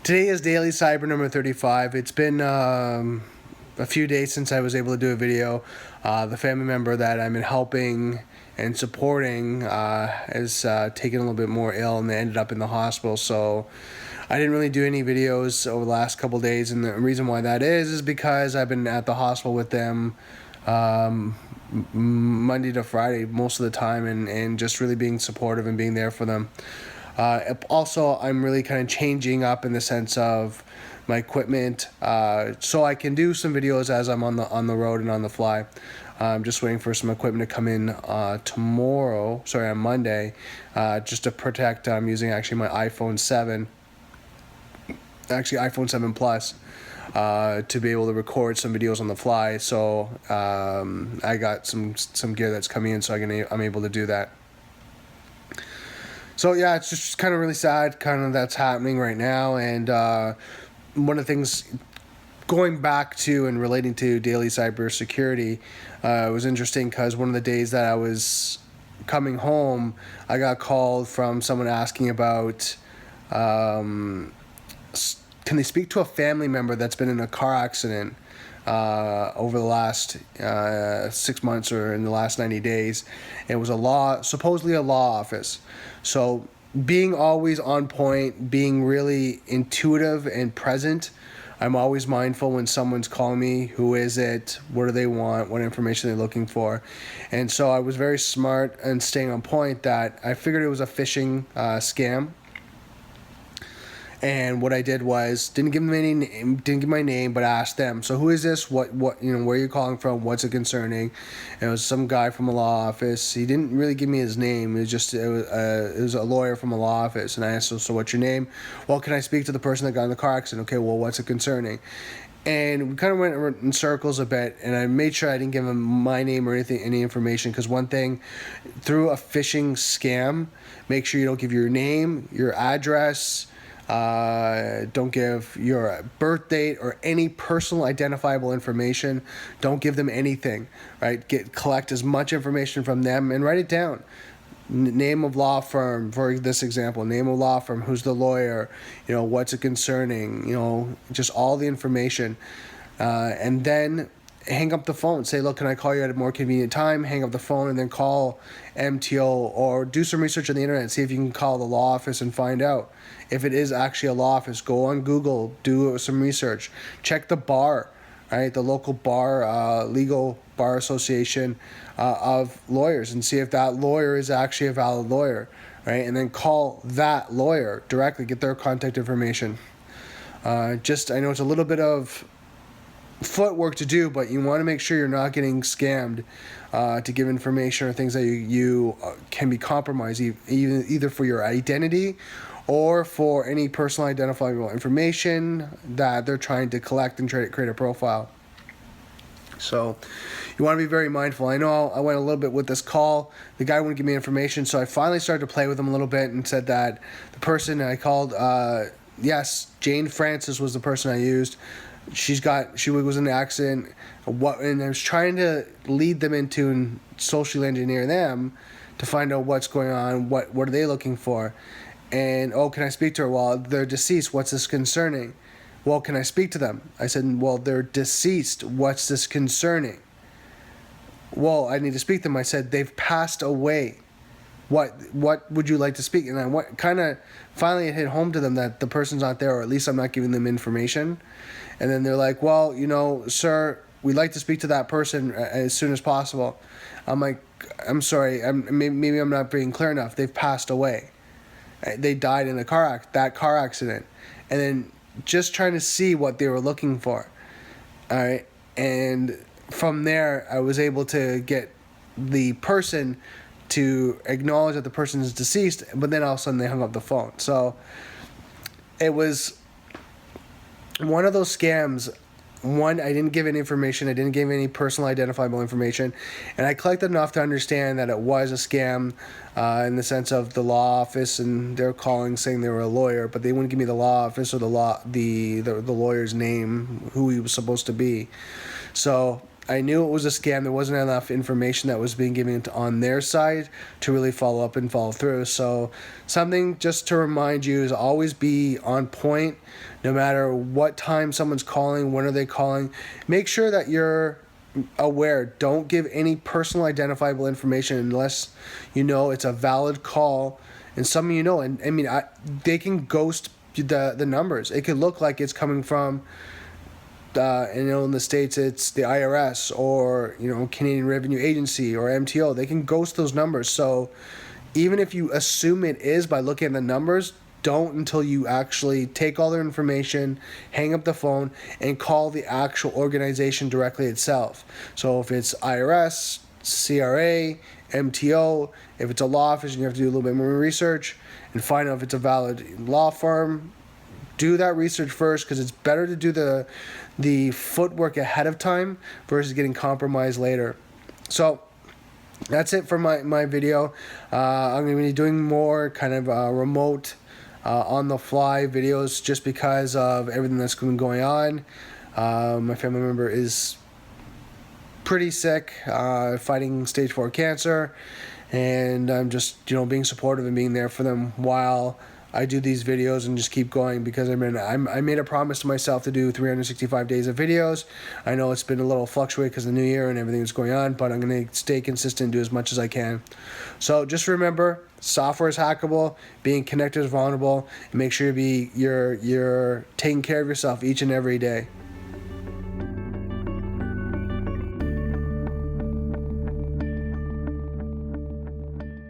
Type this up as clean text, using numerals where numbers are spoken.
Today is DailyCyber number 35. It's been a few days since I was able to do a video. The family member that I'm helping and supporting is taken a little bit more ill, and they ended up in the hospital. So I didn't really do any videos over the last couple days, and the reason why that is because I've been at the hospital with them Monday to Friday most of the time, and just really being supportive and being there for them. Also, I'm really kind of changing up in the sense of my equipment, so I can do some videos as I'm on the road and on the fly. I'm just waiting for some equipment to come in on Monday, just to protect. I'm using actually my iPhone 7, iPhone 7 Plus, to be able to record some videos on the fly. So I got some gear that's coming in, so I'm able to do that. So yeah, it's just kind of really sad, kind of that's happening right now. And one of the things going back to and relating to daily cybersecurity was interesting, because one of the days that I was coming home, I got called from someone asking about can they speak to a family member that's been in a car accident over the last 6 months or in the last 90 days. It was supposedly a law office. So being always on point, being really intuitive and present, I'm always mindful when someone's calling me. Who is it? What do they want? What information are they looking for? And so I was very smart and staying on point that I figured it was a phishing scam. And what I did was didn't give my name, but asked them, so who is this? What where are you calling from? What's it concerning? And it was some guy from a law office. He didn't really give me his name. It was a lawyer from a law office. And I asked him, so what's your name? Well, can I speak to the person that got in the car accident? Okay, well, what's it concerning? And we kind of went in circles a bit, and I made sure I didn't give him my name or any information, because one thing, through a phishing scam, make sure you don't give your name, your address, don't give your birth date or any personal identifiable information. Don't give them anything, right? Collect as much information from them and write it down. Name of law firm, for this example, name of law firm, who's the lawyer, what's it concerning, just all the information, and then hang up the phone. Say, look, can I call you at a more convenient time? Hang up the phone and then call MTO, or do some research on the internet. See if you can call the law office and find out if it is actually a law office. Go on Google, do some research, check the bar, right? The local bar, legal bar association of lawyers, and see if that lawyer is actually a valid lawyer, right? And then call that lawyer directly, get their contact information. I know it's a little bit of footwork to do, but you want to make sure you're not getting scammed to give information or things that you can be compromised, either for your identity or for any personal identifiable information that they're trying to collect and try to create a profile. So you want to be very mindful. I know I went a little bit with this call. The guy wouldn't give me information, so I finally started to play with him a little bit and said that the person I called, yes, Jane Francis was the person I used. She was in an accident. And I was trying to lead them into and socially engineer them to find out what's going on, what are they looking for. And, can I speak to her? Well, they're deceased. What's this concerning? Well, can I speak to them? I said, well, they're deceased. What's this concerning? Well, I need to speak to them. I said, they've passed away. What would you like to speak? And finally it hit home to them that the person's not there, or at least I'm not giving them information. And then they're like, well, sir, we'd like to speak to that person as soon as possible. I'm like, I'm sorry, maybe I'm not being clear enough. They've passed away. They died in that car accident. And then just trying to see what they were looking for. All right. And from there, I was able to get the person to acknowledge that the person is deceased, but then all of a sudden they hung up the phone. So it was one of those scams. One, I didn't give any information. I didn't give any personal identifiable information. And I collected enough to understand that it was a scam in the sense of the law office, and they're calling saying they were a lawyer, but they wouldn't give me the law office or the lawyer's name, who he was supposed to be. So I knew it was a scam. There wasn't enough information that was being given on their side to really follow up and follow through. So something just to remind you is always be on point, no matter what time someone's calling, when are they calling. Make sure that you're aware. Don't give any personal identifiable information unless you know it's a valid call. And some of you know, and I mean, they can ghost the numbers. It could look like it's coming from in the States it's the IRS or Canadian Revenue Agency or MTO. They can ghost those numbers. So even if you assume it is by looking at the numbers, don't until you actually take all their information, hang up the phone, and call the actual organization directly itself. So if it's IRS, CRA, MTO, if it's a law office, you have to do a little bit more research and find out if it's a valid law firm. Do that research first, because it's better to do the footwork ahead of time versus getting compromised later. So that's it for my video. I'm going to be doing more kind of remote on the fly videos just because of everything that's been going on. My family member is pretty sick, fighting stage 4 cancer, and I'm just being supportive and being there for them while I do these videos and just keep going, because I made a promise to myself to do 365 days of videos. I know it's been a little fluctuated because of the new year and everything that's going on, but I'm going to stay consistent and do as much as I can. So just remember, software is hackable, being connected is vulnerable, and make sure you're taking care of yourself each and every day.